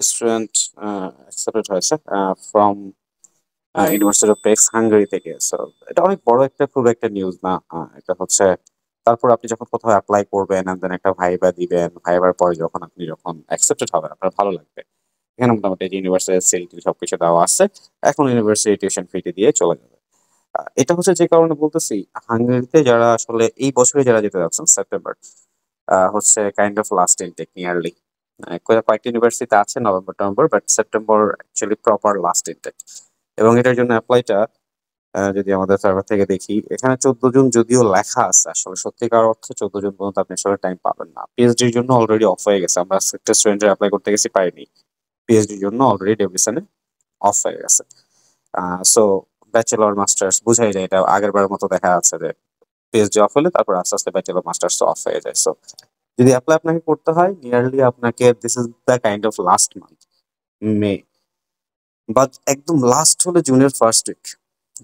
Student accepted হয়েছে from university of pecks Hungary থেকে। So এটা অনেক বড় একটা খুব একটা নিউজ না। এটা হচ্ছে তারপর আপনি যখন কোথাও অ্যাপ্লাই করবেন and then একটা ভাইবা দিবেন, ভাইবার পরে যখন অ্যাকসেপ্টেড হবে আপনার ভালো লাগবে। এখানে মোটামুটি ইউনিভার্সিটি সিএলটি সবকিছু দেওয়া আছে। এখন ইউনিভার্সিটি টিউশন ফি দিয়ে চলে যাবে। এটা হচ্ছে যে কারণে বলতেছি, হাঙ্গেরিতে যারা আসলে এই বছরে যারা যেতে যাচ্ছেন সেপ্টেম্বর, হচ্ছে kind of last intake nearly. কয়েকটা ইউনিভার্সিটিতে আছে November November, but September actually proper last intake. এবং এটার জন্য অ্যাপ্লাইটা যদি আমাদের সার্ভার থেকে দেখি, এখানে 14 জুন যদিও লেখা আছে, আসলে সত্যিকার অর্থে 14 জুন পর্যন্ত আপনি আসলে টাইম পাবেন না। পিএইচডির জন্য অলরেডি অফ হয়ে গেছে, আমরা একটা স্টুডেন্টের অ্যাপ্লাই করতে গেছি পাইনি। পিএইচডির জন্য অলরেডি ডেভিশনে অফ হয়ে গেছে। সো ব্যাচেলর মাস্টার্স বুঝাই যায়, এটা আগের বারের মতো দেখা যাচ্ছে যে পিএইচডি অফ হলে তারপর আস্তে আস্তে ব্যাচেলর মাস্টার্স অফ হয়ে যায়। সো যদি অ্যাপ্লাই আপনাকে করতে হয় নিয়ারলি আপনাকে this is the kind of last month, May, but একদম লাস্ট হলে জুনের ফার্স্ট উইক।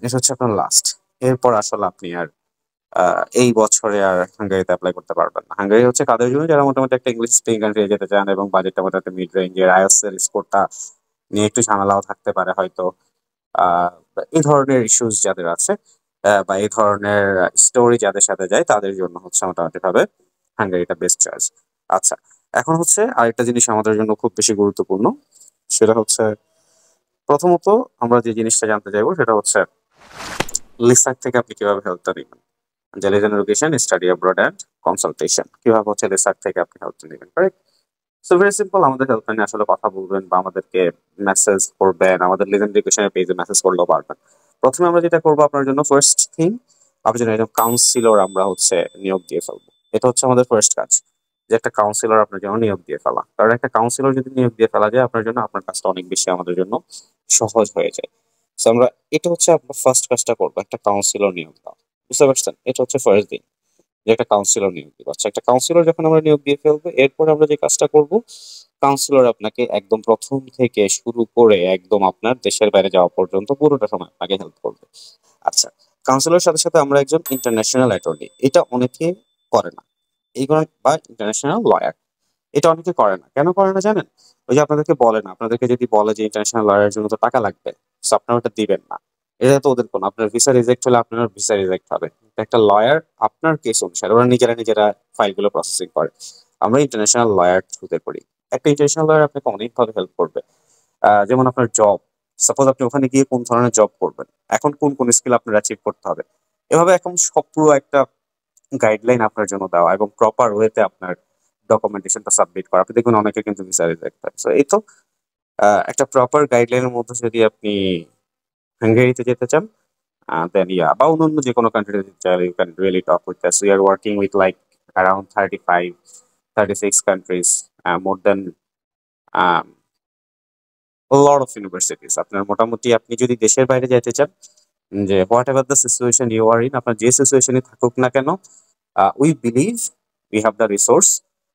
এটা হচ্ছে আপনার লাস্ট। এরপর আসলে আপনি আর এই বছরে আর হাঙ্গেরিতে অ্যাপ্লাই করতে পারবেন না। হাঙ্গেরি হচ্ছে কাদের জন্য, যারা মোটামুটি একটা ইংলিশ স্পিকিং কান্ট্রি যেতে চান এবং বাজেটটা মোটামুটি মিড রেঞ্জের, আইএলটিএস এর স্কোরটা নিয়ে একটু ঝামেলাও থাকতে পারে হয়তো। এই ধরনের ইস্যুস যাদের আছে বা এই ধরনের স্টোরি যাদের সাথে যায় তাদের জন্য হচ্ছে মোটামুটি ভাবে হাঙ্গেরিটা বেস্ট চয়েস। আচ্ছা, এখন হচ্ছে আরেকটা জিনিস আমাদের জন্য খুব বেশি গুরুত্বপূর্ণ, সেটা হচ্ছে প্রথমত আমরা যে জিনিসটা জানতে চাইবো সেটা হচ্ছে লিসাক থেকে আপনি কিভাবে হেল্পটা নেবেন। জেলিজেন education study abroad and consultation, কিভাবে হচ্ছে লিসাক থেকে আপনি হেল্পটা নেবেন, রাইট? সো ভেরি সিম্পল, আমাদের হেল্পলাইনে আসলে কথা বলবেন বা আমাদেরকে মেসেজ করবেন, আমাদের লিজেন এডুকেশনের পেজে মেসেজ করলেও পারবেন। প্রথমে আমরা যেটা করবো আপনার জন্য, ফার্স্ট থিং, আপনার জন্য একজন কাউন্সিলর আমরা হচ্ছে নিয়োগ দিয়ে ফেলবো। এটা হচ্ছে আমাদের ফার্স্ট কাজ, যে একটা কাউন্সিলর আপনার জন্য নিয়োগ দিয়ে ফেলা। কারণ একটা কাউন্সিলর যদি নিয়োগ দিয়ে ফেলা যায় আপনার জন্য, আপনার কাজটা অনেক বেশি আমাদের জন্য সহজ হয়ে যায়। সো আমরা এটা হচ্ছে আপনার ফার্স্ট কাজটা করবো, একটা কাউন্সিলর নিয়োগ দেওয়া। বুঝতে পারছেন? এটা হচ্ছে ফার্স্ট দিন, যে একটা কাউন্সিলর নিয়োগ দিব। আচ্ছা, একটা কাউন্সিলর যখন আমরা নিয়োগ দিয়ে ফেলবো, এরপর আমরা যে কাজটা করব, কাউন্সিলর আপনাকে একদম প্রথম থেকে শুরু করে একদম আপনার দেশের বাইরে যাওয়া পর্যন্ত পুরোটা সময় আপনাকে হেল্প করবে। আচ্ছা, কাউন্সিলরের সাথে সাথে আমরা একজন ইন্টারন্যাশনাল অ্যাটর্নি, এটা অনেকে করে না। এইগুলো বা ইন্টারন্যাশনাল লয়ার, এটা অনেকে করে না। কেন করে না জানেন? ওই যে আপনাদেরকে বলে না, আপনাদেরকে যদি বলে যে ইন্টারন্যাশনাল লয়ারের জন্য তো টাকা লাগবে, সো আপনারা ওটা দিবেন না। এটা তো ওদের কোনো, আপনার ভিসা রিজেক্ট হলে আপনার ভিসা রিজেক্ট হবে। একটা লয়ার আপনার কেস অনুসারে ওরা নিজেরা ফাইলগুলো প্রসেসিং করে। আমরা ইন্টারন্যাশনাল লয়ার থ্রুতে করি। একটা ইন্টারন্যাশনাল লয়ার আপনাকে অনেকভাবে হেল্প করবে। যেমন আপনার জব, সাপোজ আপনি ওখানে গিয়ে কোন ধরনের জব করবেন, এখন কোন কোন স্কিল আপনার অ্যাচিভ করতে হবে, এভাবে এখন সব পুরো একটা গাইডলাইন আপনার জন্য দেওয়া এবং প্রপার ওয়েতে আপনার ডকুমেন্টেশনটা সাবমিট করা। আপনি দেখুন অনেকে কিন্তু ভিসা রিজেক্ট হয়। সো এই তো একটা প্রপার গাইডলাইনের মধ্যে যদি আপনি হাঙ্গেরিতে যেতে চান, দেন বা অন্যান্য যে কোনো কান্ট্রিতে যেতে চাইলে you can really talk with us. We are working with like around 35, 36 countries, more than lot of universities. আপনার মোটামুটি আপনি যদি দেশের বাইরে যেতে চান, যে whatever the situation you are in, আপনার যে সিচুয়েশনে থাকুক না কেন, we believe we have the resource,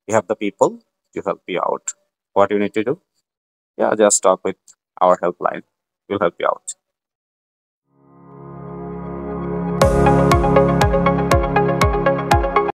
we have the people to help you out. What you need to do, yeah, just talk with our helpline, we'll help you out.